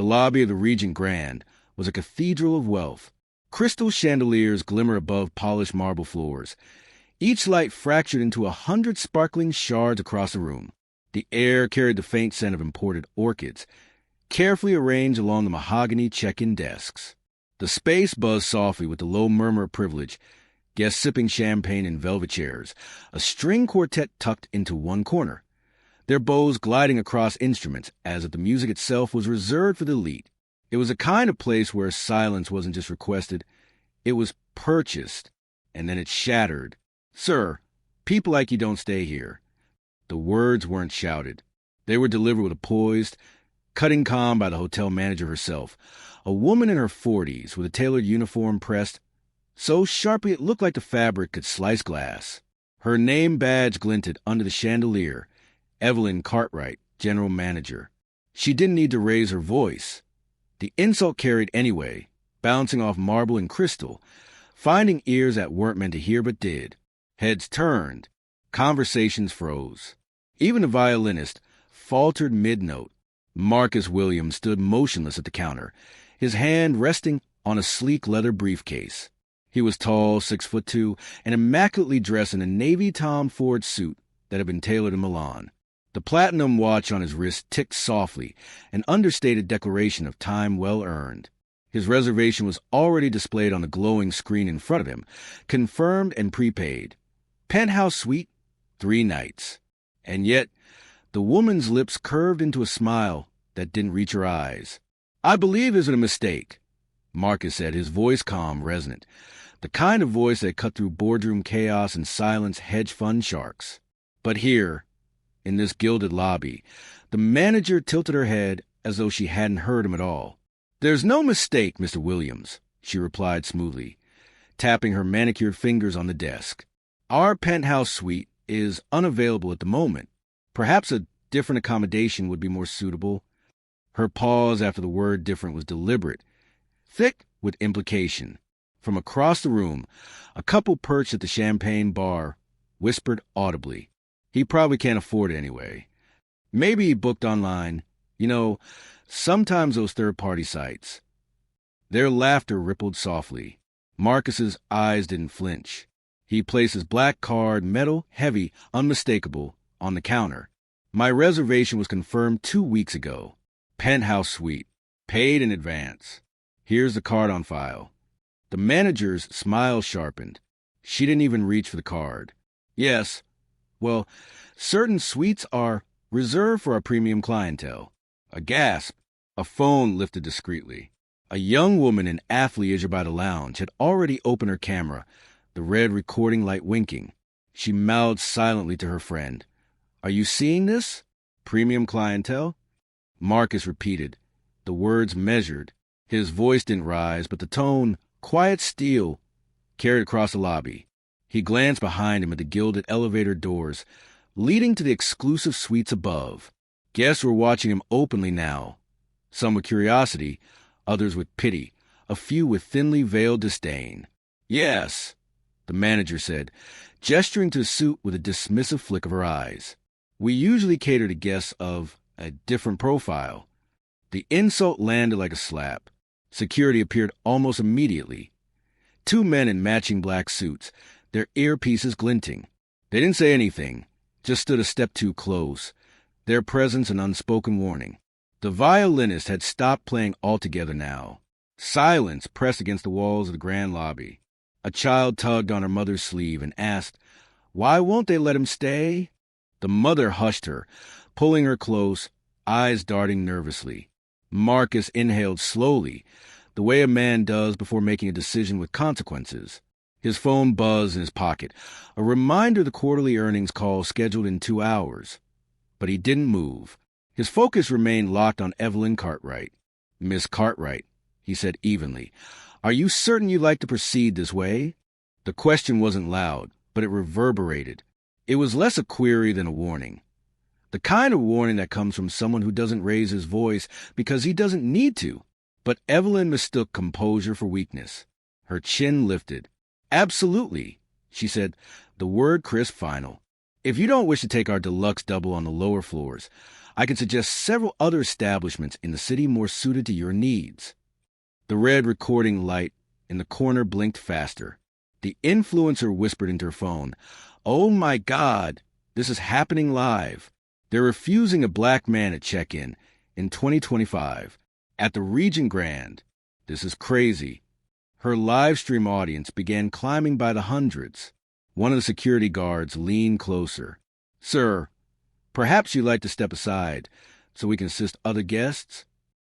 The lobby of the Regent Grand was a cathedral of wealth. Crystal chandeliers glimmer above polished marble floors. Each light fractured into 100 sparkling shards across the room. The air carried the faint scent of imported orchids, carefully arranged along the mahogany check-in desks. The space buzzed softly with the low murmur of privilege, guests sipping champagne in velvet chairs, a string quartet tucked into one corner, their bows gliding across instruments as if the music itself was reserved for the elite. It was a kind of place where silence wasn't just requested, it was purchased, and then it shattered. "Sir, people like you don't stay here." The words weren't shouted. They were delivered with a poised, cutting calm by the hotel manager herself, a woman in her 40s with a tailored uniform pressed so sharply it looked like the fabric could slice glass. Her name badge glinted under the chandelier, Evelyn Cartwright, general manager. She didn't need to raise her voice. The insult carried anyway, bouncing off marble and crystal, finding ears that weren't meant to hear but did. Heads turned. Conversations froze. Even the violinist faltered mid-note. Marcus Williams stood motionless at the counter, his hand resting on a sleek leather briefcase. He was tall, 6'2", and immaculately dressed in a navy Tom Ford suit that had been tailored in Milan. The platinum watch on his wrist ticked softly, an understated declaration of time well earned. His reservation was already displayed on the glowing screen in front of him, confirmed and prepaid. Penthouse suite, 3 nights. And yet, the woman's lips curved into a smile that didn't reach her eyes. "I believe it's a mistake," Marcus said, his voice calm, resonant, the kind of voice that cut through boardroom chaos and silenced hedge fund sharks. But here, in this gilded lobby, the manager tilted her head as though she hadn't heard him at all. "There's no mistake, Mr. Williams," she replied smoothly, tapping her manicured fingers on the desk. "Our penthouse suite is unavailable at the moment. Perhaps a different accommodation would be more suitable." Her pause after the word different was deliberate, thick with implication. From across the room, a couple perched at the champagne bar whispered audibly, "He probably can't afford it anyway. Maybe he booked online. You know, sometimes those third-party sites." Their laughter rippled softly. Marcus's eyes didn't flinch. He placed his black card, metal, heavy, unmistakable, on the counter. "My reservation was confirmed 2 weeks ago. Penthouse suite. Paid in advance. Here's the card on file." The manager's smile sharpened. She didn't even reach for the card. "Yes. Well, certain suites are reserved for our premium clientele." A gasp. A phone lifted discreetly. A young woman in athleisure by the lounge had already opened her camera, the red recording light winking. She mouthed silently to her friend. "Are you seeing this? Premium clientele?" Marcus repeated, the words measured. His voice didn't rise, but the tone, quiet steel, carried across the lobby. He glanced behind him at the gilded elevator doors, leading to the exclusive suites above. Guests were watching him openly now, some with curiosity, others with pity, a few with thinly veiled disdain. "Yes," the manager said, gesturing to the suit with a dismissive flick of her eyes. "We usually cater to guests of a different profile." The insult landed like a slap. Security appeared almost immediately. 2 men in matching black suits, their earpieces glinting. They didn't say anything, just stood a step too close, their presence an unspoken warning. The violinist had stopped playing altogether now. Silence pressed against the walls of the grand lobby. A child tugged on her mother's sleeve and asked, "Why won't they let him stay?" The mother hushed her, pulling her close, eyes darting nervously. Marcus inhaled slowly, the way a man does before making a decision with consequences. His phone buzzed in his pocket, a reminder of the quarterly earnings call scheduled in 2 hours. But he didn't move. His focus remained locked on Evelyn Cartwright. "Miss Cartwright," he said evenly, "are you certain you'd like to proceed this way?" The question wasn't loud, but it reverberated. It was less a query than a warning. The kind of warning that comes from someone who doesn't raise his voice because he doesn't need to. But Evelyn mistook composure for weakness. Her chin lifted. "Absolutely," she said, the word crisp final. If you don't wish to take our deluxe double on the lower floors, I can suggest several other establishments in the city more suited to your needs. The red recording light in the corner blinked faster. The influencer whispered into her phone, "Oh my God, this is happening live. They're refusing a black man at check-in in 2025 at the Regent Grand. This is crazy." Her live stream audience began climbing by the hundreds. One of the security guards leaned closer. "Sir, perhaps you'd like to step aside so we can assist other guests?"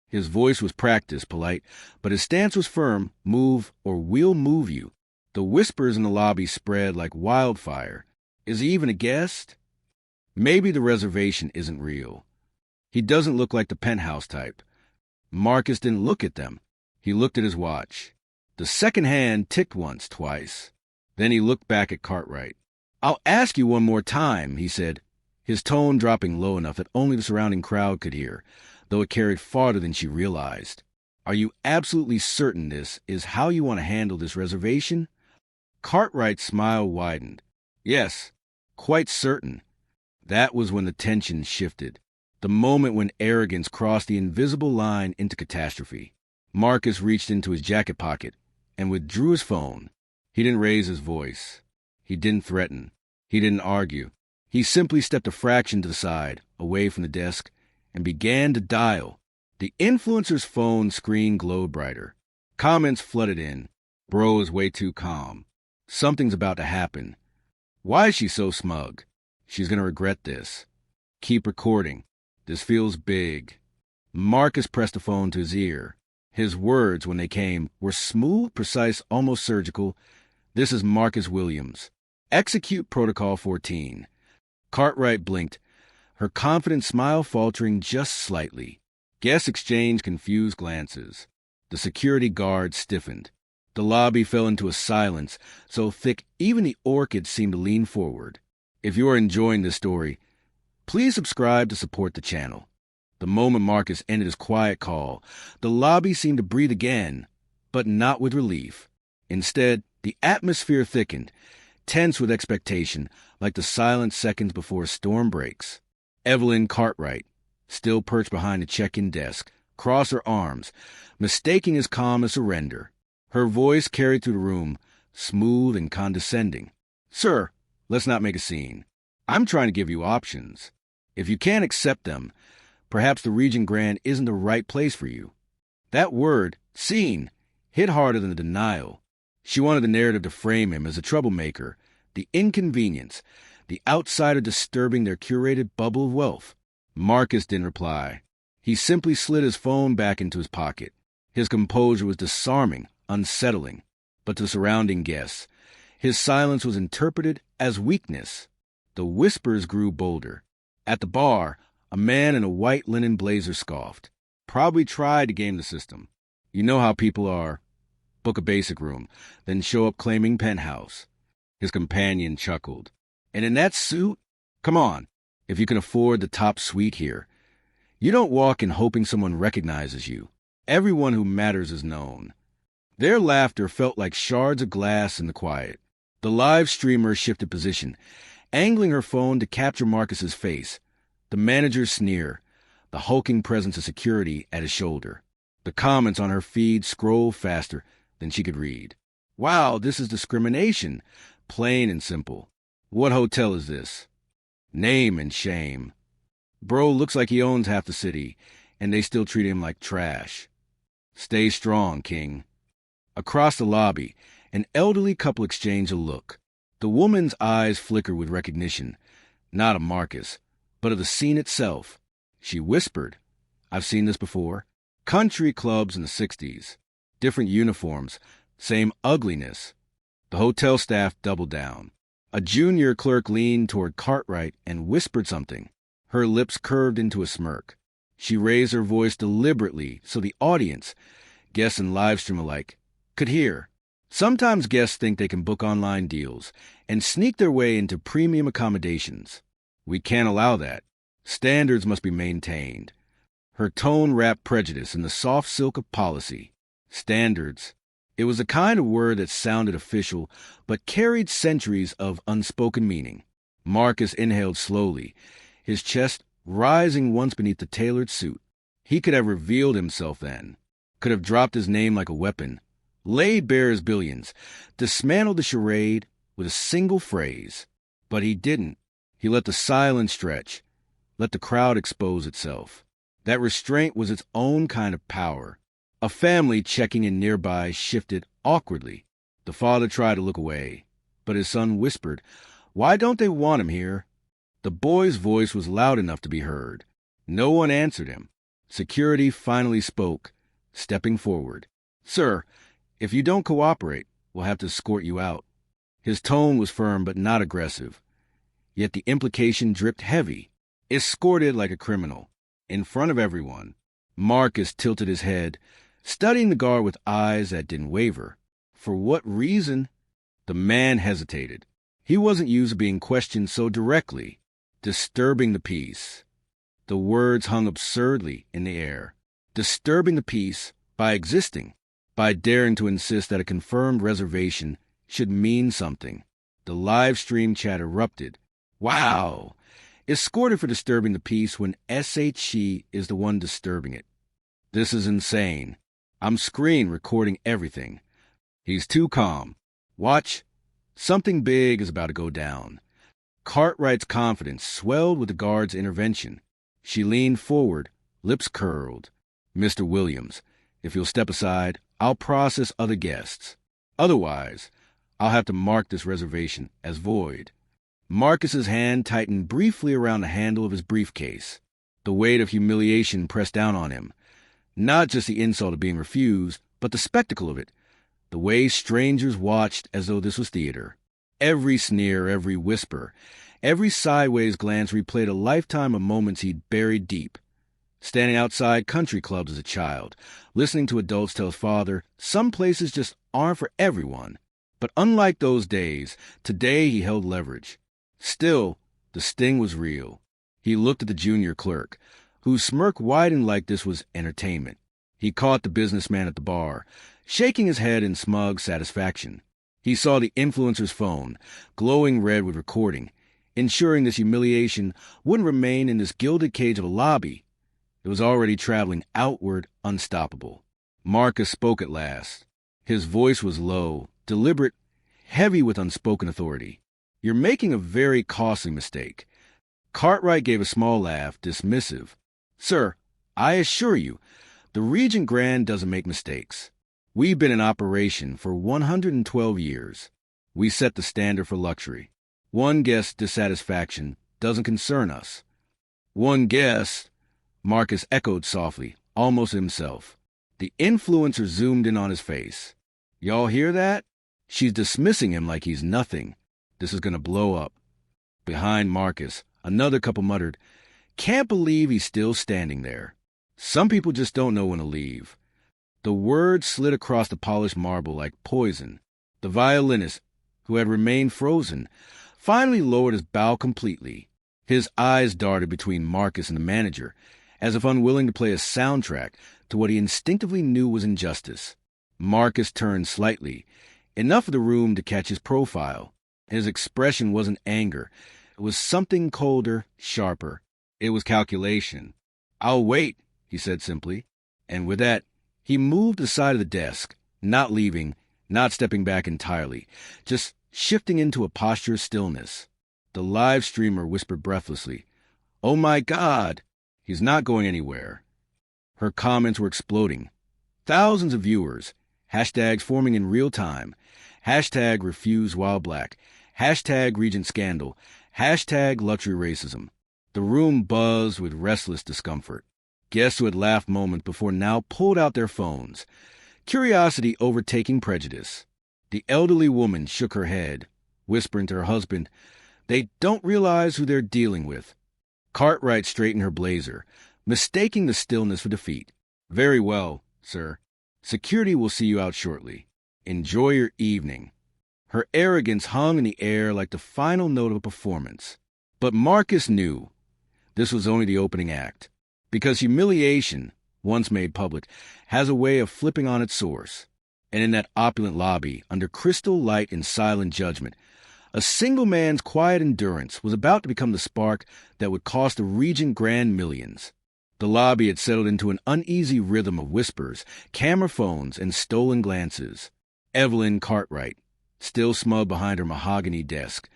His voice was practiced, polite, but his stance was firm. "Move or we'll move you." The whispers in the lobby spread like wildfire. "Is he even a guest? Maybe the reservation isn't real. He doesn't look like the penthouse type." Marcus didn't look at them. He looked at his watch. The second hand ticked once, twice. Then he looked back at Cartwright. "I'll ask you one more time," he said, his tone dropping low enough that only the surrounding crowd could hear, though it carried farther than she realized. "Are you absolutely certain this is how you want to handle this reservation?" Cartwright's smile widened. "Yes, quite certain." That was when the tension shifted. The moment when arrogance crossed the invisible line into catastrophe. Marcus reached into his jacket pocket and withdrew his phone. He didn't raise his voice. He didn't threaten. He didn't argue. He simply stepped a fraction to the side, away from the desk, and began to dial. The influencer's phone screen glowed brighter. Comments flooded in. "Bro is way too calm. Something's about to happen. Why is she so smug? She's going to regret this. Keep recording. This feels big." Marcus pressed the phone to his ear. His words, when they came, were smooth, precise, almost surgical. "This is Marcus Williams. Execute Protocol 14. Cartwright blinked, her confident smile faltering just slightly. Guests exchanged confused glances. The security guard stiffened. The lobby fell into a silence so thick even the orchids seemed to lean forward. If you are enjoying this story, please subscribe to support the channel. The moment Marcus ended his quiet call, the lobby seemed to breathe again, but not with relief. Instead, the atmosphere thickened, tense with expectation, like the silent seconds before a storm breaks. Evelyn Cartwright, still perched behind the check-in desk, crossed her arms, mistaking his calm as surrender. Her voice carried through the room, smooth and condescending. "Sir, let's not make a scene. I'm trying to give you options. If you can't accept them, perhaps the Regent Grand isn't the right place for you." That word, scene, hit harder than the denial. She wanted the narrative to frame him as a troublemaker, the inconvenience, the outsider disturbing their curated bubble of wealth. Marcus didn't reply. He simply slid his phone back into his pocket. His composure was disarming, unsettling. But to surrounding guests, his silence was interpreted as weakness. The whispers grew bolder. At the bar, a man in a white linen blazer scoffed. "Probably tried to game the system. You know how people are. Book a basic room, then show up claiming penthouse." His companion chuckled. "And in that suit? Come on, if you can afford the top suite here. You don't walk in hoping someone recognizes you. Everyone who matters is known." Their laughter felt like shards of glass in the quiet. The live streamer shifted position, angling her phone to capture Marcus's face. The manager's sneer, the hulking presence of security at his shoulder. The comments on her feed scrolled faster than she could read. "Wow, this is discrimination. Plain and simple. What hotel is this? Name and shame. Bro looks like he owns half the city, and they still treat him like trash. Stay strong, King." Across the lobby, an elderly couple exchanged a look. The woman's eyes flickered with recognition, not of Marcus, but of the scene itself. She whispered, "I've seen this before. Country clubs in the 60s. Different uniforms, same ugliness." The hotel staff doubled down. A junior clerk leaned toward Cartwright and whispered something. Her lips curved into a smirk. She raised her voice deliberately so the audience, guests and livestream alike, could hear. Sometimes guests think they can book online deals and sneak their way into premium accommodations. We can't allow that. Standards must be maintained. Her tone wrapped prejudice in the soft silk of policy. Standards. It was the kind of word that sounded official, but carried centuries of unspoken meaning. Marcus inhaled slowly, his chest rising once beneath the tailored suit. He could have revealed himself then, could have dropped his name like a weapon, laid bare his billions, dismantled the charade with a single phrase. But he didn't. He let the silence stretch, let the crowd expose itself. That restraint was its own kind of power. A family checking in nearby shifted awkwardly. The father tried to look away, but his son whispered, "Why don't they want him here?" The boy's voice was loud enough to be heard. No one answered him. Security finally spoke, stepping forward. "Sir, if you don't cooperate, we'll have to escort you out." His tone was firm but not aggressive. Yet the implication dripped heavy. Escorted like a criminal, in front of everyone. Marcus tilted his head, studying the guard with eyes that didn't waver. For what reason? The man hesitated. He wasn't used to being questioned so directly. Disturbing the peace. The words hung absurdly in the air. Disturbing the peace by existing, by daring to insist that a confirmed reservation should mean something. The live stream chat erupted. Wow! Escorted for disturbing the peace when SHE is the one disturbing it. This is insane. I'm screen recording everything. He's too calm. Watch. Something big is about to go down. Cartwright's confidence swelled with the guard's intervention. She leaned forward, lips curled. "Mr. Williams, if you'll step aside, I'll process other guests. Otherwise, I'll have to mark this reservation as void." Marcus's hand tightened briefly around the handle of his briefcase. The weight of humiliation pressed down on him. Not just the insult of being refused, but the spectacle of it. The way strangers watched as though this was theater. Every sneer, every whisper, every sideways glance replayed a lifetime of moments he'd buried deep. Standing outside country clubs as a child, listening to adults tell his father, some places just aren't for everyone. But unlike those days, today he held leverage. Still, the sting was real. He looked at the junior clerk, whose smirk widened like this was entertainment. He caught the businessman at the bar, shaking his head in smug satisfaction. He saw the influencer's phone, glowing red with recording, ensuring this humiliation wouldn't remain in this gilded cage of a lobby. It was already traveling outward, unstoppable. Marcus spoke at last. His voice was low, deliberate, heavy with unspoken authority. "You're making a very costly mistake." Cartwright gave a small laugh, dismissive. "Sir, I assure you, the Regent Grand doesn't make mistakes. We've been in operation for 112 years. We set the standard for luxury. One guest's dissatisfaction doesn't concern us." "One guest," Marcus echoed softly, almost himself. The influencer zoomed in on his face. "Y'all hear that? She's dismissing him like he's nothing. This is going to blow up." Behind Marcus, another couple muttered, "Can't believe he's still standing there. Some people just don't know when to leave." The words slid across the polished marble like poison. The violinist, who had remained frozen, finally lowered his bow completely. His eyes darted between Marcus and the manager, as if unwilling to play a soundtrack to what he instinctively knew was injustice. Marcus turned slightly, enough of the room to catch his profile. His expression wasn't anger. It was something colder, sharper. It was calculation. "I'll wait," he said simply. And with that, he moved aside of the desk, not leaving, not stepping back entirely, just shifting into a posture of stillness. The live streamer whispered breathlessly, "Oh my God, he's not going anywhere." Her comments were exploding. Thousands of viewers, hashtags forming in real time, hashtag refuse while black, hashtag Regent scandal, hashtag luxury racism. The room buzzed with restless discomfort. Guests who had laughed moments before now pulled out their phones, curiosity overtaking prejudice. The elderly woman shook her head, whispering to her husband, "They don't realize who they're dealing with." Cartwright straightened her blazer, mistaking the stillness for defeat. "Very well, sir. Security will see you out shortly. Enjoy your evening." Her arrogance hung in the air like the final note of a performance. But Marcus knew this was only the opening act, because humiliation, once made public, has a way of flipping on its source. And in that opulent lobby, under crystal light and silent judgment, A single man's quiet endurance was about to become the spark that would cost the Regent Grand millions. The lobby had settled into an uneasy rhythm of whispers, camera phones, and stolen glances. Evelyn Cartwright, still smug behind her mahogany desk,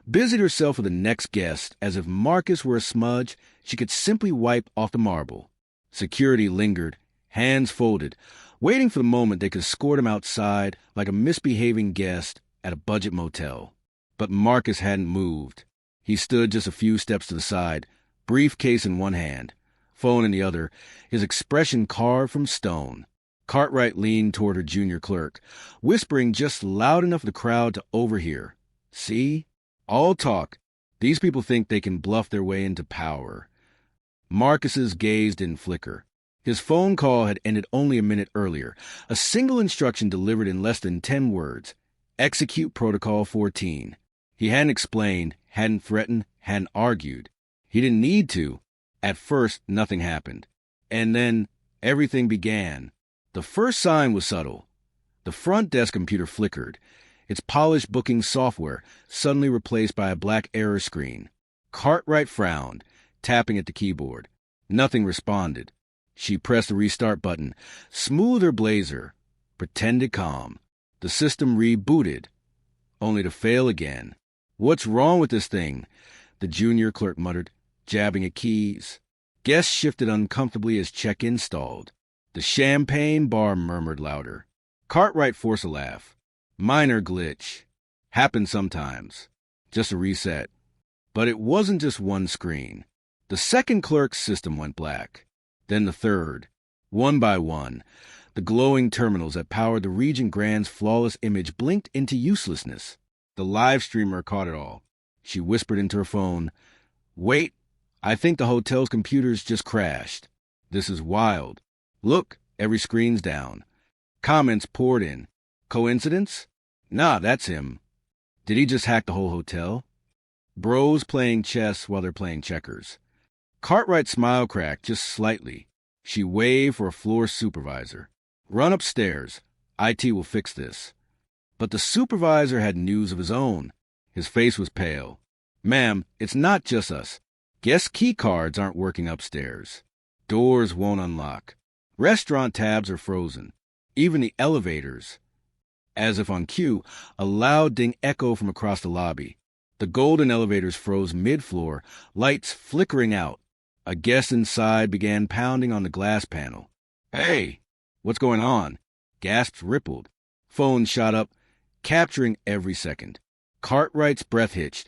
busied herself with the next guest as if Marcus were a smudge she could simply wipe off the marble. Security lingered, hands folded, waiting for the moment they could escort him outside like a misbehaving guest at a budget motel. But Marcus hadn't moved. He stood just a few steps to the side, briefcase in one hand, phone in the other, his expression carved from stone. Cartwright leaned toward her junior clerk, whispering just loud enough for the crowd to overhear. See? All talk. These people think they can bluff their way into power. Marcus's gaze didn't flicker. His phone call had ended only a minute earlier. A single instruction delivered in less than 10 words. Execute Protocol 14. He hadn't explained, hadn't threatened, hadn't argued. He didn't need to. At first, nothing happened. And then, everything began. The first sign was subtle. The front desk computer flickered, its polished booking software suddenly replaced by a black error screen. Cartwright frowned, tapping at the keyboard. Nothing responded. She pressed the restart button, smoothed her blazer, pretended calm. The system rebooted, only to fail again. What's wrong with this thing? The junior clerk muttered, jabbing at keys. Guests shifted uncomfortably as check-in stalled. The champagne bar murmured louder. Cartwright forced a laugh. Minor glitch. Happens sometimes. Just a reset. But it wasn't just one screen. The second clerk's system went black. Then the third. One by one, the glowing terminals that powered the Regent Grand's flawless image blinked into uselessness. The live streamer caught it all. She whispered into her phone, "Wait, I think the hotel's computers just crashed. This is wild. Look, every screen's down." Comments poured in. Coincidence? Nah, that's him. Did he just hack the whole hotel? Bros playing chess while they're playing checkers. Cartwright's smile cracked just slightly. She waved for a floor supervisor. "Run upstairs. IT will fix this." But the supervisor had news of his own. His face was pale. "Ma'am, it's not just us. Guest key cards aren't working upstairs. Doors won't unlock. Restaurant tabs are frozen. Even the elevators." As if on cue, a loud ding echoed from across the lobby. The golden elevators froze mid-floor, lights flickering out. A guest inside began pounding on the glass panel. "Hey, what's going on?" Gasps rippled. Phone shot up, capturing every second. Cartwright's breath hitched,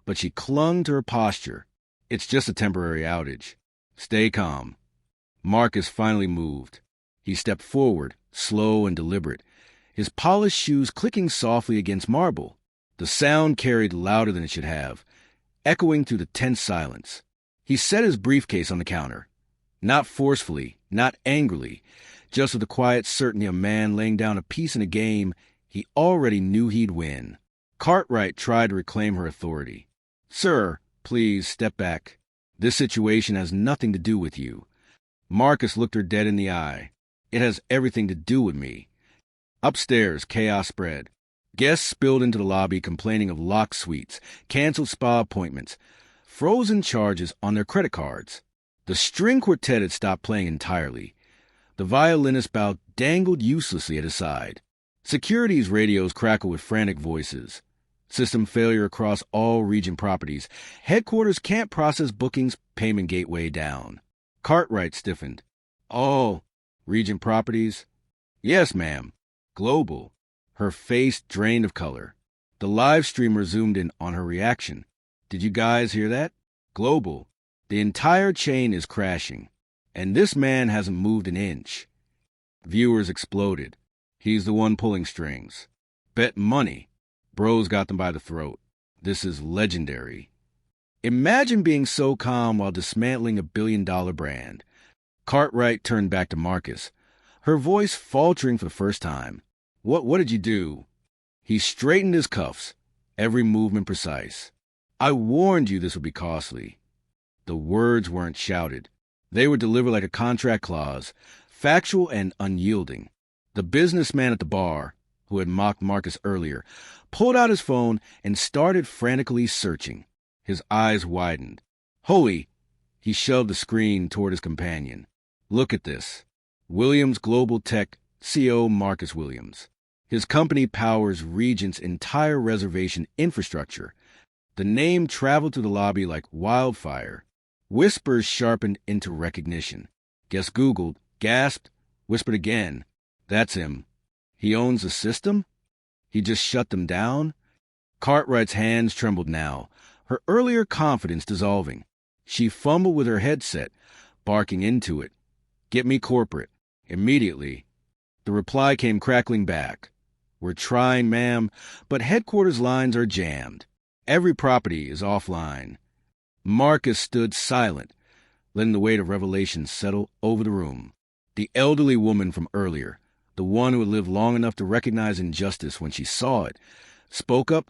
but she clung to her posture. "It's just a temporary outage. Stay calm." Marcus finally moved. He stepped forward, slow and deliberate, his polished shoes clicking softly against marble. The sound carried louder than it should have, echoing through the tense silence. He set his briefcase on the counter. Not forcefully, not angrily, just with the quiet certainty of a man laying down a piece in a game he already knew he'd win. Cartwright tried to reclaim her authority. "Sir, please step back. This situation has nothing to do with you." Marcus looked her dead in the eye. "It has everything to do with me." Upstairs, chaos spread. Guests spilled into the lobby complaining of locked suites, canceled spa appointments, frozen charges on their credit cards. The string quartet had stopped playing entirely. The violinist's bow dangled uselessly at his side. Security's radios crackled with frantic voices. System failure across all Regent properties. Headquarters can't process bookings, payment gateway down. Cartwright stiffened. "Oh, Regent properties?" "Yes, ma'am. Global." Her face drained of color. The live streamer zoomed in on her reaction. "Did you guys hear that? Global. The entire chain is crashing. And this man hasn't moved an inch." Viewers exploded. "He's the one pulling strings. Bet money. Bros got them by the throat. This is legendary." Imagine being so calm while dismantling a billion-dollar brand. Cartwright turned back to Marcus, her voice faltering for the first time. What did you do?" He straightened his cuffs, every movement precise. "I warned you this would be costly." The words weren't shouted. They were delivered like a contract clause, factual and unyielding. The businessman at the bar, who had mocked Marcus earlier, pulled out his phone and started frantically searching. His eyes widened. Holy! He shoved the screen toward his companion. Look at this. Williams Global Tech CEO Marcus Williams. His company powers Regent's entire reservation infrastructure. The name traveled through the lobby like wildfire. Whispers sharpened into recognition. Guest Googled, gasped, whispered again. That's him. He owns the system? He just shut them down? Cartwright's hands trembled now, her earlier confidence dissolving. She fumbled with her headset, barking into it. Get me corporate. Immediately. The reply came crackling back. We're trying, ma'am, but headquarters lines are jammed. Every property is offline. Marcus stood silent, letting the weight of revelation settle over the room. The elderly woman from earlier, the one who had lived long enough to recognize injustice when she saw it, spoke up,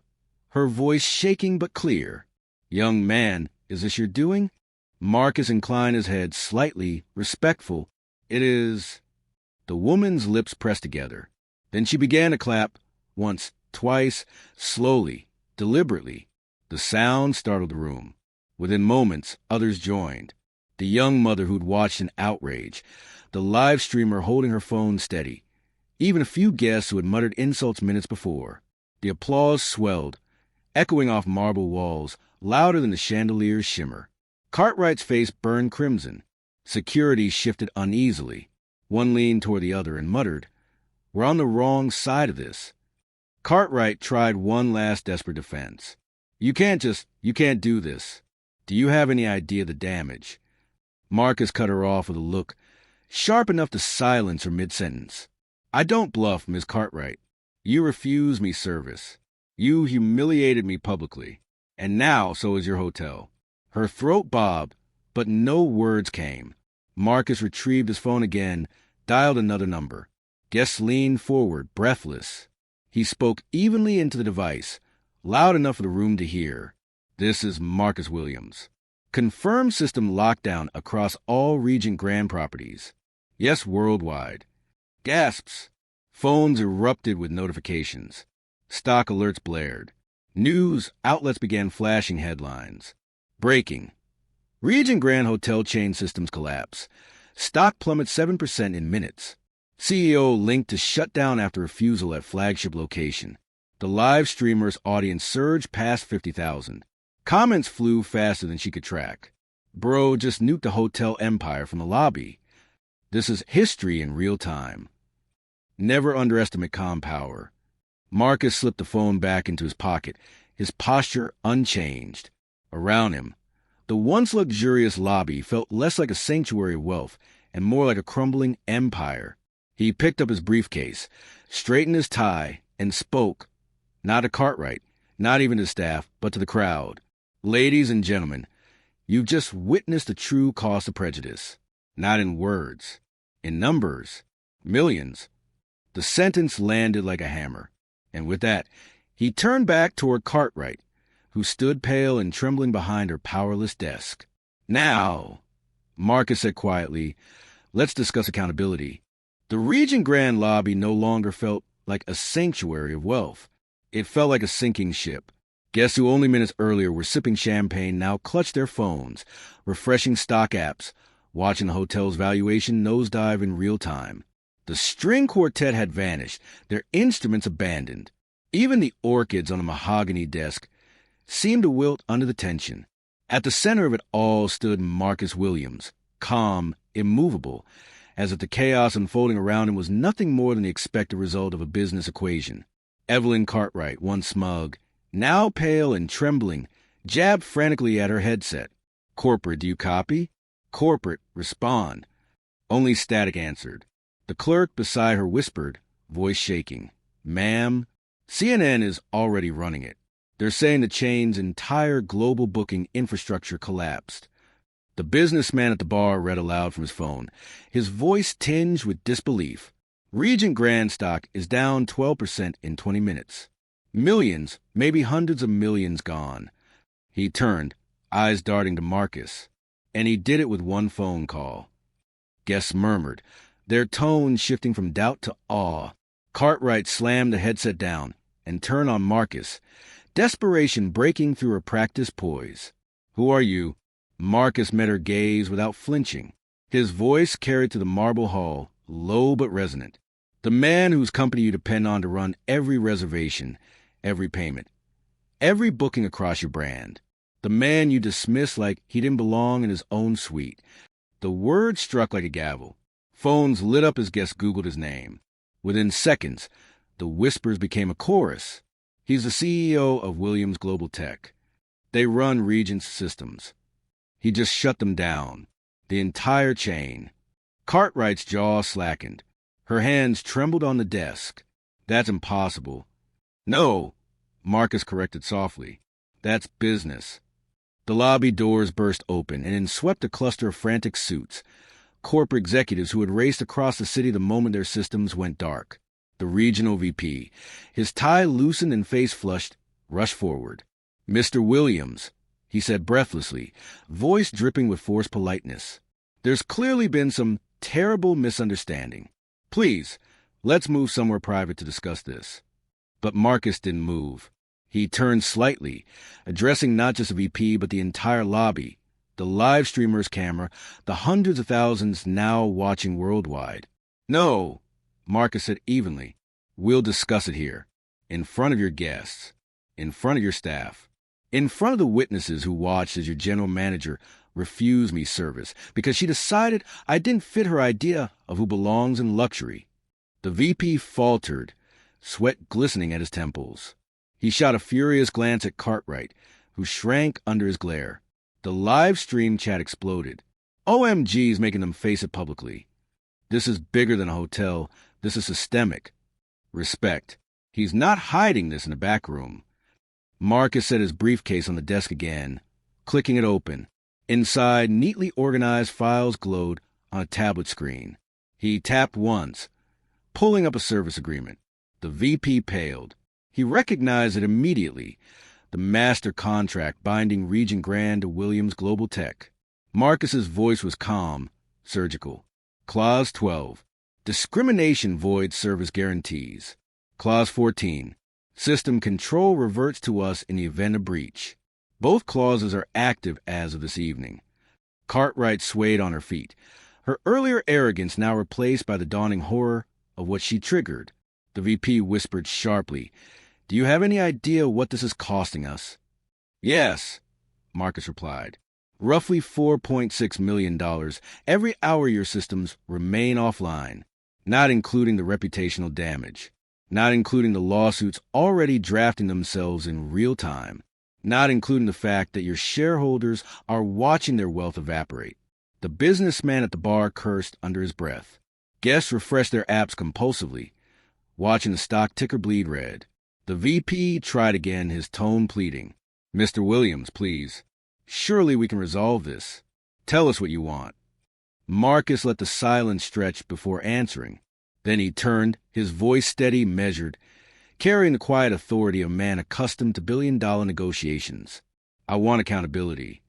her voice shaking but clear. Young man, is this your doing? Marcus inclined his head slightly, respectful. It is. The woman's lips pressed together. Then she began to clap, once, twice, slowly, deliberately. The sound startled the room. Within moments, others joined. The young mother who'd watched in outrage, the live streamer holding her phone steady, even a few guests who had muttered insults minutes before. The applause swelled, echoing off marble walls, louder than the chandelier's shimmer. Cartwright's face burned crimson. Security shifted uneasily. One leaned toward the other and muttered, We're on the wrong side of this. Cartwright tried one last desperate defense. You can't do this. Do you have any idea of the damage? Marcus cut her off with a look, sharp enough to silence her mid-sentence. I don't bluff, Miss Cartwright. You refuse me service. You humiliated me publicly. And now so is your hotel. Her throat bobbed, but no words came. Marcus retrieved his phone again, dialed another number. Guests leaned forward, breathless. He spoke evenly into the device, loud enough for the room to hear. This is Marcus Williams. Confirmed system lockdown across all Regent Grand properties. Yes, worldwide. Gasps. Phones erupted with notifications. Stock alerts blared. News outlets began flashing headlines. Breaking. Regent Grand hotel chain systems collapse. Stock plummets 7% in minutes. CEO linked to shut down after refusal at flagship location. The live streamer's audience surged past 50,000. Comments flew faster than she could track. Bro just nuked the hotel empire from the lobby. This is history in real time. Never underestimate calm power. Marcus slipped the phone back into his pocket, his posture unchanged. Around him, the once luxurious lobby felt less like a sanctuary of wealth and more like a crumbling empire. He picked up his briefcase, straightened his tie, and spoke, not to Cartwright, not even to staff, but to the crowd. Ladies and gentlemen, you've just witnessed the true cost of prejudice. Not in words, in numbers, millions. The sentence landed like a hammer, and with that, he turned back toward Cartwright, who stood pale and trembling behind her powerless desk. Now, Marcus said quietly, let's discuss accountability. The Regent Grand lobby no longer felt like a sanctuary of wealth. It felt like a sinking ship. Guests who only minutes earlier were sipping champagne now clutched their phones, refreshing stock apps, watching the hotel's valuation nosedive in real time. The string quartet had vanished, their instruments abandoned. Even the orchids on the mahogany desk seemed to wilt under the tension. At the center of it all stood Marcus Williams, calm, immovable, as if the chaos unfolding around him was nothing more than the expected result of a business equation. Evelyn Cartwright, once smug, now pale and trembling, jabbed frantically at her headset. Corporate, do you copy? Corporate, respond. Only static answered. The clerk beside her whispered, voice shaking, Ma'am, CNN is already running it. They're saying the chain's entire global booking infrastructure collapsed. The businessman at the bar read aloud from his phone, his voice tinged with disbelief. Regent Grand stock is down 12% in 20 minutes. Millions, maybe hundreds of millions gone. He turned, eyes darting to Marcus, and he did it with one phone call. Guests murmured, their tones shifting from doubt to awe. Cartwright slammed the headset down and turned on Marcus, desperation breaking through her practiced poise. "Who are you?" Marcus met her gaze without flinching. His voice carried to the marble hall, low but resonant. "The man whose company you depend on to run every reservation, every payment, every booking across your brand. The man you dismiss like he didn't belong in his own suite." The word struck like a gavel. Phones lit up as guests Googled his name. Within seconds, the whispers became a chorus. "He's the CEO of Williams Global Tech. They run Regent's systems. He just shut them down. The entire chain." Cartwright's jaw slackened. Her hands trembled on the desk. "That's impossible." "No," Marcus corrected softly. "That's business." The lobby doors burst open, and in swept a cluster of frantic suits, corporate executives who had raced across the city the moment their systems went dark. The regional VP, his tie loosened and face flushed, rushed forward. "Mr. Williams," he said breathlessly, voice dripping with forced politeness. "There's clearly been some terrible misunderstanding. Please, let's move somewhere private to discuss this." But Marcus didn't move. He turned slightly, addressing not just the VP but the entire lobby, the live streamer's camera, the hundreds of thousands now watching worldwide. "No," Marcus said evenly. "We'll discuss it here, in front of your guests, in front of your staff, in front of the witnesses who watched as your general manager refused me service because she decided I didn't fit her idea of who belongs in luxury." The VP faltered, sweat glistening at his temples. He shot a furious glance at Cartwright, who shrank under his glare. The live stream chat exploded. OMG's making them face it publicly. This is bigger than a hotel. This is systemic. Respect. He's not hiding this in a back room. Marcus set his briefcase on the desk again, clicking it open. Inside, neatly organized files glowed on a tablet screen. He tapped once, pulling up a service agreement. The VP paled. He recognized it immediately. The master contract binding Regent Grand to Williams Global Tech. Marcus's voice was calm, surgical. Clause 12. Discrimination voids service guarantees. Clause 14. System control reverts to us in the event of breach. Both clauses are active as of this evening. Cartwright swayed on her feet, her earlier arrogance now replaced by the dawning horror of what she triggered. The VP whispered sharply, "Do you have any idea what this is costing us?" "Yes," Marcus replied. "Roughly $4.6 million every hour your systems remain offline, not including the reputational damage, not including the lawsuits already drafting themselves in real time, not including the fact that your shareholders are watching their wealth evaporate." The businessman at the bar cursed under his breath. Guests refreshed their apps compulsively, watching the stock ticker bleed red. The VP tried again, his tone pleading. "Mr. Williams, please. Surely we can resolve this. Tell us what you want." Marcus let the silence stretch before answering. Then he turned, his voice steady, measured, carrying the quiet authority of a man accustomed to billion-dollar negotiations. "I want accountability."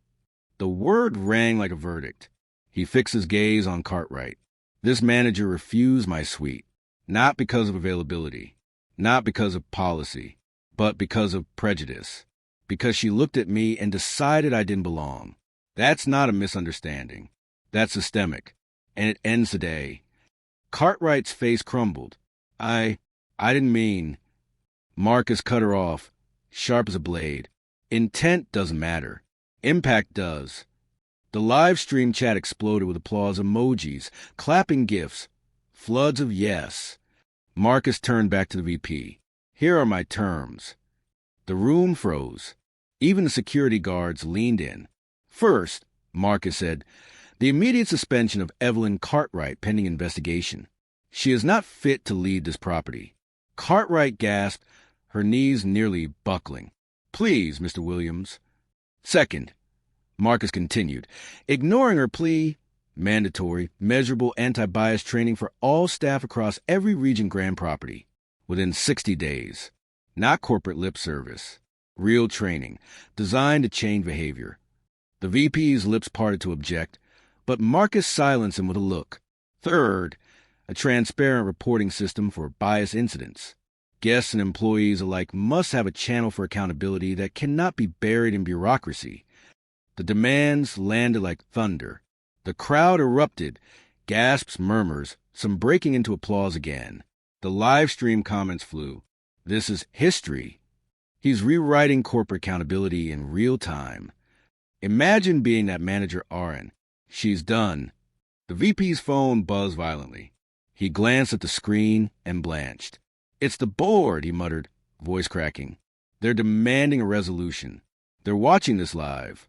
The word rang like a verdict. He fixed his gaze on Cartwright. "This manager refused my suite, not because of availability, not because of policy, but because of prejudice. Because she looked at me and decided I didn't belong. That's not a misunderstanding. That's systemic. And it ends today." Cartwright's face crumbled. I didn't mean..." Marcus cut her off, sharp as a blade. "Intent doesn't matter. Impact does." The live stream chat exploded with applause emojis, clapping gifs, floods of yes. Marcus turned back to the VP. "Here are my terms." The room froze. Even the security guards leaned in. "First," Marcus said, "the immediate suspension of Evelyn Cartwright pending investigation. She is not fit to lead this property." Cartwright gasped, her knees nearly buckling. "Please, Mr. Williams." "Second," Marcus continued, ignoring her plea, "mandatory, measurable anti-bias training for all staff across every Regent Grand property within 60 days. Not corporate lip service. Real training, designed to change behavior." The VP's lips parted to object, but Marcus silenced him with a look. "Third, a transparent reporting system for bias incidents. Guests and employees alike must have a channel for accountability that cannot be buried in bureaucracy. The demands landed like thunder. The crowd erupted, gasps, murmurs, some breaking into applause again. The live stream comments flew. This is history. He's rewriting corporate accountability in real time. Imagine being that manager Aaron. She's done. The VP's phone buzzed violently. He glanced at the screen and blanched. It's the board, he muttered, voice cracking. They're demanding a resolution. They're watching this live.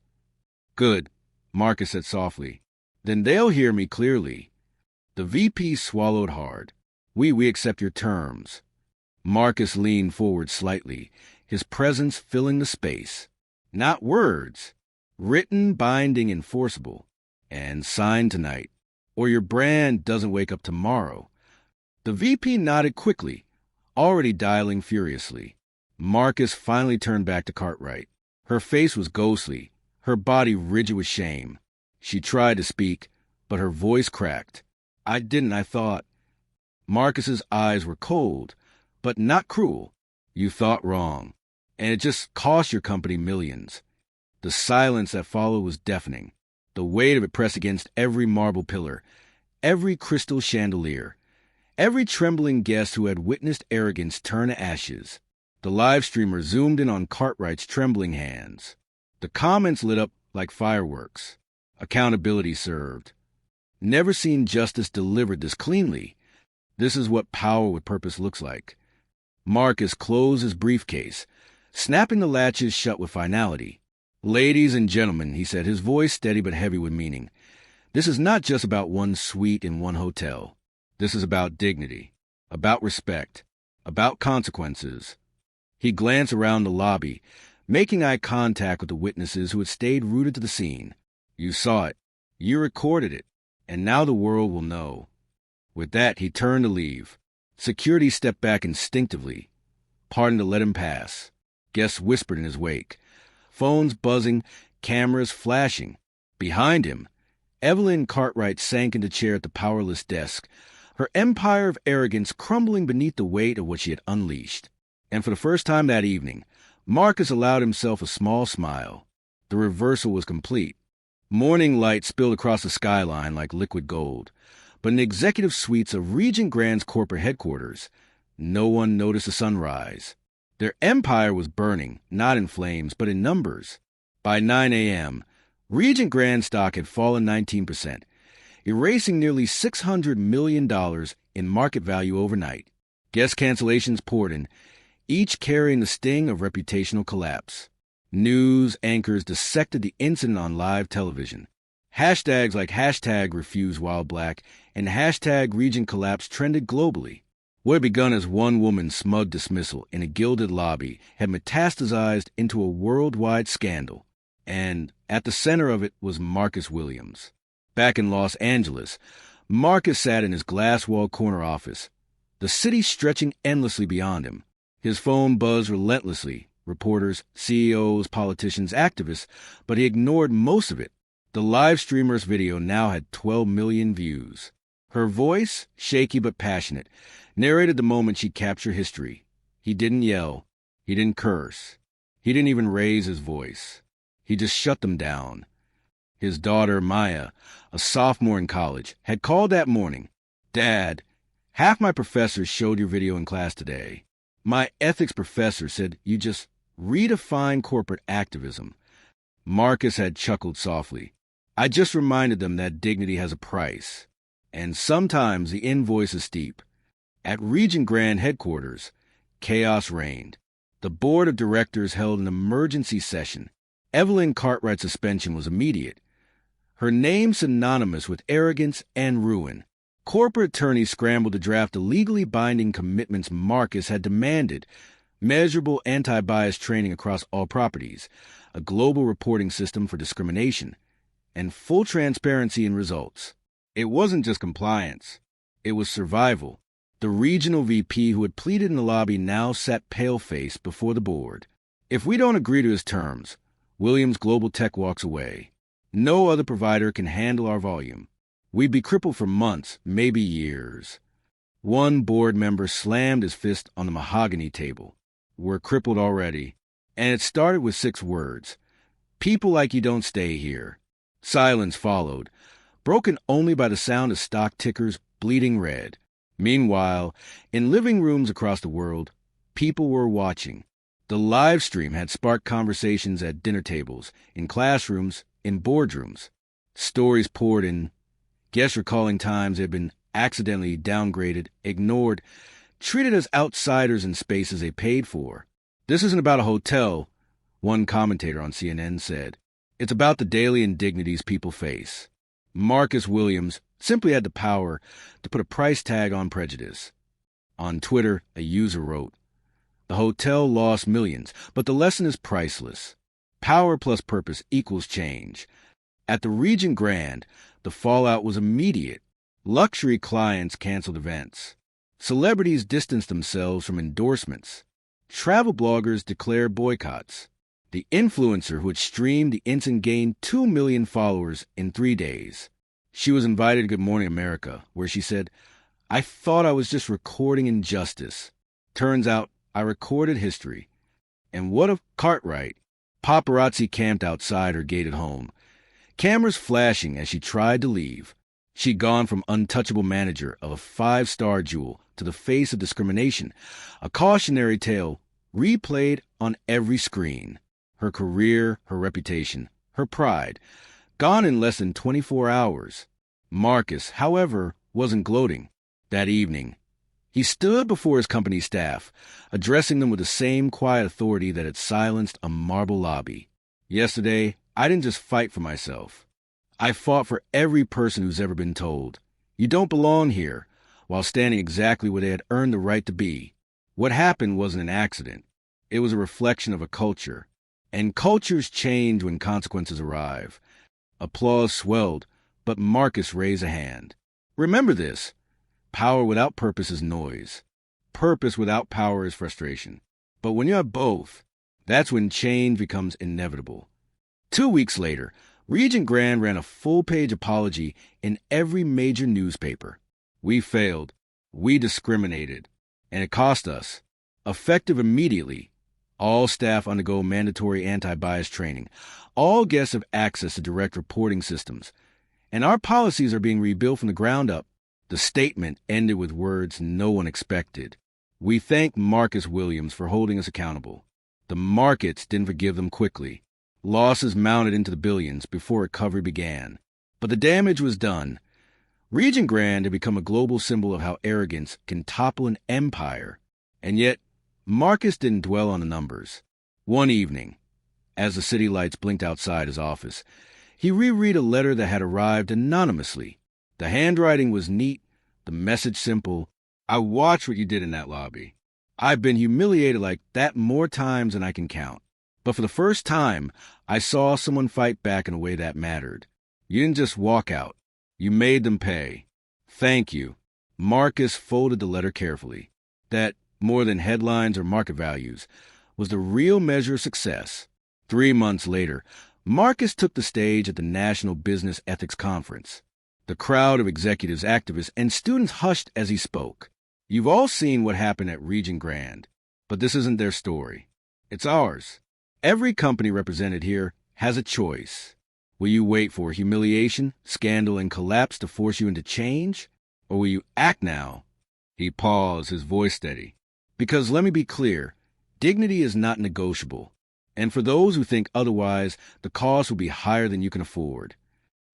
Good, Marcus said softly. Then they'll hear me clearly. The VP swallowed hard. We accept your terms. Marcus leaned forward slightly, his presence filling the space. Not words. Written, binding, enforceable. And signed tonight. Or your brand doesn't wake up tomorrow. The VP nodded quickly, already dialing furiously. Marcus finally turned back to Cartwright. Her face was ghostly, her body rigid with shame. She tried to speak, but her voice cracked. I thought. Marcus's eyes were cold, but not cruel. You thought wrong, and it just cost your company millions. The silence that followed was deafening. The weight of it pressed against every marble pillar, every crystal chandelier, every trembling guest who had witnessed arrogance turn to ashes. The live streamer zoomed in on Cartwright's trembling hands. The comments lit up like fireworks. Accountability served. Never seen justice delivered this cleanly. This is what power with purpose looks like. Marcus closed his briefcase, snapping the latches shut with finality. Ladies and gentlemen, he said, his voice steady but heavy with meaning. This is not just about one suite in one hotel. This is about dignity, about respect, about consequences. He glanced around the lobby, making eye contact with the witnesses who had stayed rooted to the scene. You saw it. You recorded it. And now the world will know. With that, he turned to leave. Security stepped back instinctively, parting to let him pass. Guests whispered in his wake. Phones buzzing, cameras flashing. Behind him, Evelyn Cartwright sank into chair at the powerless desk, her empire of arrogance crumbling beneath the weight of what she had unleashed. And for the first time that evening, Marcus allowed himself a small smile. The reversal was complete. Morning light spilled across the skyline like liquid gold. But in the executive suites of Regent Grand's corporate headquarters, no one noticed the sunrise. Their empire was burning, not in flames, but in numbers. By 9 a.m., Regent Grand stock had fallen 19%, erasing nearly $600 million in market value overnight. Guest cancellations poured in, each carrying the sting of reputational collapse. News anchors dissected the incident on live television. Hashtags like #RefuseWhileBlack and #RegentCollapse trended globally. What had begun as one woman's smug dismissal in a gilded lobby had metastasized into a worldwide scandal. And at the center of it was Marcus Williams. Back in Los Angeles, Marcus sat in his glass-walled corner office, the city stretching endlessly beyond him. His phone buzzed relentlessly, reporters, CEOs, politicians, activists, but he ignored most of it. The live streamer's video now had 12 million views. Her voice, shaky but passionate, narrated the moment she captured history. He didn't yell. He didn't curse. He didn't even raise his voice. He just shut them down. His daughter, Maya, a sophomore in college, had called that morning. Dad, half my professors showed your video in class today. My ethics professor said you just redefined corporate activism. Marcus had chuckled softly. I just reminded them that dignity has a price. And sometimes the invoice is steep. At Regent Grand headquarters, chaos reigned. The board of directors held an emergency session. Evelyn Cartwright's suspension was immediate. Her name synonymous with arrogance and ruin. Corporate attorneys scrambled to draft the legally binding commitments Marcus had demanded, measurable anti-bias training across all properties, a global reporting system for discrimination, and full transparency in results. It wasn't just compliance. It was survival. The regional VP who had pleaded in the lobby now sat pale-faced before the board. If we don't agree to his terms, Williams Global Tech walks away. No other provider can handle our volume. We'd be crippled for months, maybe years. One board member slammed his fist on the mahogany table. "We're crippled already." And it started with 6 words. "People like you don't stay here." Silence followed, broken only by the sound of stock tickers bleeding red. Meanwhile, in living rooms across the world, people were watching. The live stream had sparked conversations at dinner tables, in classrooms, in boardrooms. Stories poured in, guests recalling times they had been accidentally downgraded, ignored, treated as outsiders in spaces they paid for. "This isn't about a hotel," one commentator on CNN said. "It's about the daily indignities people face." Marcus Williams simply had the power to put a price tag on prejudice. On Twitter, a user wrote, "The hotel lost millions, but the lesson is priceless. Power plus purpose equals change." At the Regent Grand, the fallout was immediate. Luxury clients canceled events. Celebrities distanced themselves from endorsements. Travel bloggers declared boycotts. The influencer who had streamed the incident gained 2 million followers in 3 days. She was invited to Good Morning America, where she said, "I thought I was just recording injustice. Turns out I recorded history." And what of Cartwright? Paparazzi camped outside her gated home, cameras flashing as she tried to leave. She'd gone from untouchable manager of a 5-star jewel to the face of discrimination, a cautionary tale replayed on every screen. Her career, her reputation, her pride, gone in less than 24 hours. Marcus, however, wasn't gloating. That evening, he stood before his company staff, addressing them with the same quiet authority that had silenced a marble lobby. "Yesterday, I didn't just fight for myself. I fought for every person who's ever been told, 'You don't belong here,' while standing exactly where they had earned the right to be. What happened wasn't an accident. It was a reflection of a culture. And cultures change when consequences arrive." Applause swelled, but Marcus raised a hand. "Remember this. Power without purpose is noise. Purpose without power is frustration. But when you have both, that's when change becomes inevitable." 2 weeks later, Regent Grand ran a full-page apology in every major newspaper. "We failed. We discriminated. And it cost us." Effective immediately, all staff undergo mandatory anti-bias training. All guests have access to direct reporting systems. And our policies are being rebuilt from the ground up. The statement ended with words no one expected. "We thank Marcus Williams for holding us accountable. The markets didn't forgive them quickly. Losses mounted into the billions before recovery began. But the damage was done." Regent Grand had become a global symbol of how arrogance can topple an empire. And yet, Marcus didn't dwell on the numbers. One evening, as the city lights blinked outside his office, he reread a letter that had arrived anonymously. The handwriting was neat, the message simple. "I watched what you did in that lobby. I've been humiliated like that more times than I can count. But for the first time, I saw someone fight back in a way that mattered. You didn't just walk out. You made them pay. Thank you." Marcus folded the letter carefully. That, more than headlines or market values, was the real measure of success. 3 months later, Marcus took the stage at the National Business Ethics Conference. The crowd of executives, activists, and students hushed as he spoke. You've all seen what happened at Regent Grand, but this isn't their story. It's ours. Every company represented here has a choice. Will you wait for humiliation, scandal, and collapse to force you into change? Or will you act now? He paused, his voice steady. Because let me be clear, dignity is not negotiable. And for those who think otherwise, the cost will be higher than you can afford.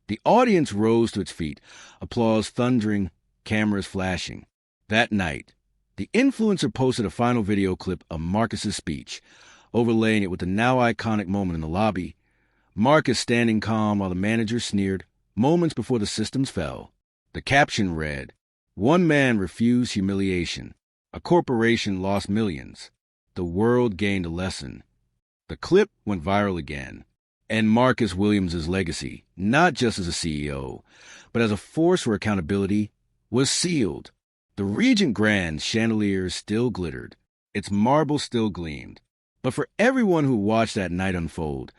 The audience rose to its feet, applause thundering, cameras flashing. That night, the influencer posted a final video clip of Marcus's speech, overlaying it with the now iconic moment in the lobby. Marcus standing calm while the manager sneered, moments before the systems fell. The caption read, "One man refused humiliation. A corporation lost millions. The world gained a lesson." The clip went viral again. And Marcus Williams' legacy, not just as a CEO, but as a force for accountability, was sealed. The Regent Grand's chandeliers still glittered. Its marble still gleamed. But for everyone who watched that night unfold,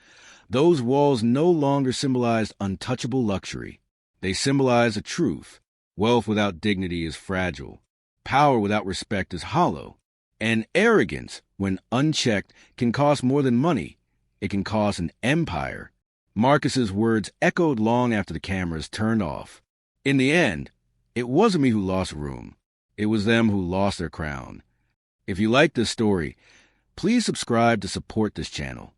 those walls no longer symbolized untouchable luxury. They symbolized a truth. Wealth without dignity is fragile. Power without respect is hollow. And arrogance, when unchecked, can cost more than money. It can cost an empire. Marcus's words echoed long after the cameras turned off. In the end, it wasn't me who lost a room. It was them who lost their crown. If you like this story, please subscribe to support this channel.